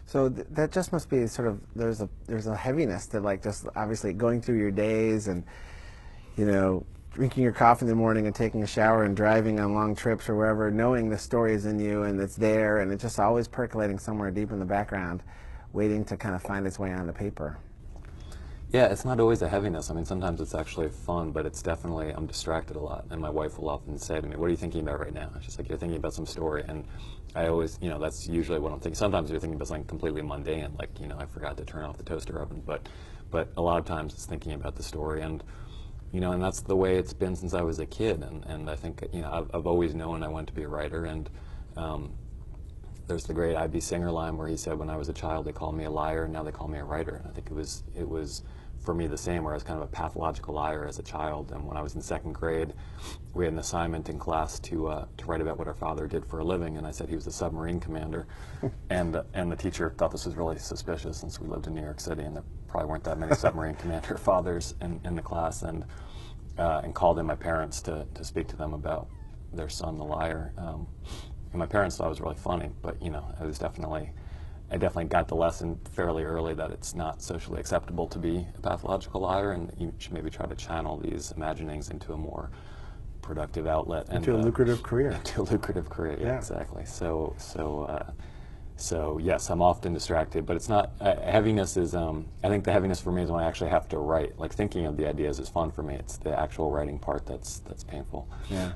So that just must be sort of, there's a heaviness to, like, just obviously going through your days and, you know, drinking your coffee in the morning and taking a shower and driving on long trips or wherever, knowing the story is in you and it's there and it's just always percolating somewhere deep in the background, waiting to kind of find its way onto paper. Yeah, it's not always a heaviness. I mean, sometimes it's actually fun, but it's definitely, I'm distracted a lot. And my wife will often say to me, what are you thinking about right now? She's like, you're thinking about some story. And I always, you know, that's usually what I'm thinking. Sometimes you're thinking about something completely mundane, like, you know, I forgot to turn off the toaster oven. But a lot of times it's thinking about the story. And, you know, and that's the way it's been since I was a kid. And I think, you know, I've always known I wanted to be a writer. And there's the great I.B. Singer line where he said, when I was a child, they called me a liar, and now they call me a writer. And I think it was for me the same, where I was kind of a pathological liar as a child. And when I was in second grade, we had an assignment in class to write about what our father did for a living, and I said he was a submarine commander. and the teacher thought this was really suspicious, since we lived in New York City, and there probably weren't that many submarine commander fathers in the class, and called in my parents to speak to them about their son, the liar. And my parents thought it was really funny, but, you know, I definitely got the lesson fairly early that it's not socially acceptable to be a pathological liar, and you should maybe try to channel these imaginings into a more productive outlet. Into a lucrative career. Into a lucrative career, yeah, exactly. So yes, I'm often distracted, but it's not, heaviness is, I think the heaviness for me is when I actually have to write. Like, thinking of the ideas is fun for me. It's the actual writing part that's painful. Yeah.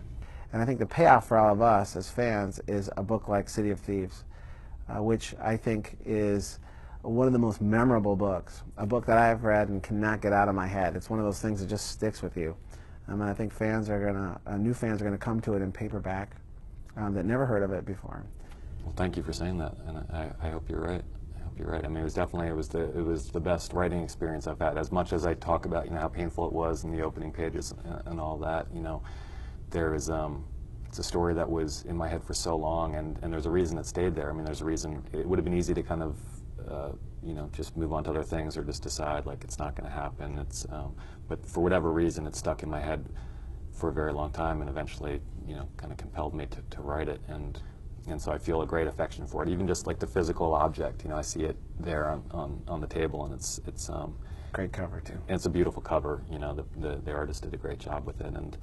And I think the payoff for all of us as fans is a book like City of Thieves, which I think is one of the most memorable books, a book that I've read and cannot get out of my head. It's one of those things that just sticks with you. And I think new fans are gonna come to it in paperback that never heard of it before. Well, thank you for saying that, and I hope you're right. I hope you're right. I mean, it was the best writing experience I've had. As much as I talk about, you know, how painful it was in the opening pages and all that, you know, it's a story that was in my head for so long, and there's a reason it stayed there. I mean, there's a reason. It would have been easy to kind of, you know, just move on to other things, or just decide, like, it's not going to happen. But for whatever reason, it stuck in my head for a very long time, and eventually, you know, kind of compelled me to write it. And so I feel a great affection for it, even just like the physical object. You know, I see it there on the table, and it's great cover too. And it's a beautiful cover. You know, the artist did a great job with it, and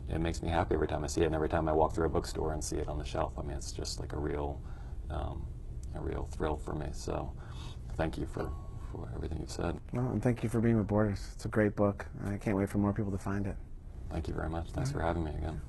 it makes me happy every time I see it, and every time I walk through a bookstore and see it on the shelf. I mean, it's just like a real thrill for me. So, thank you for everything you've said. Well, and thank you for being with Borders. It's a great book, and I can't wait for more people to find it. Thank you very much. Thanks for having me again.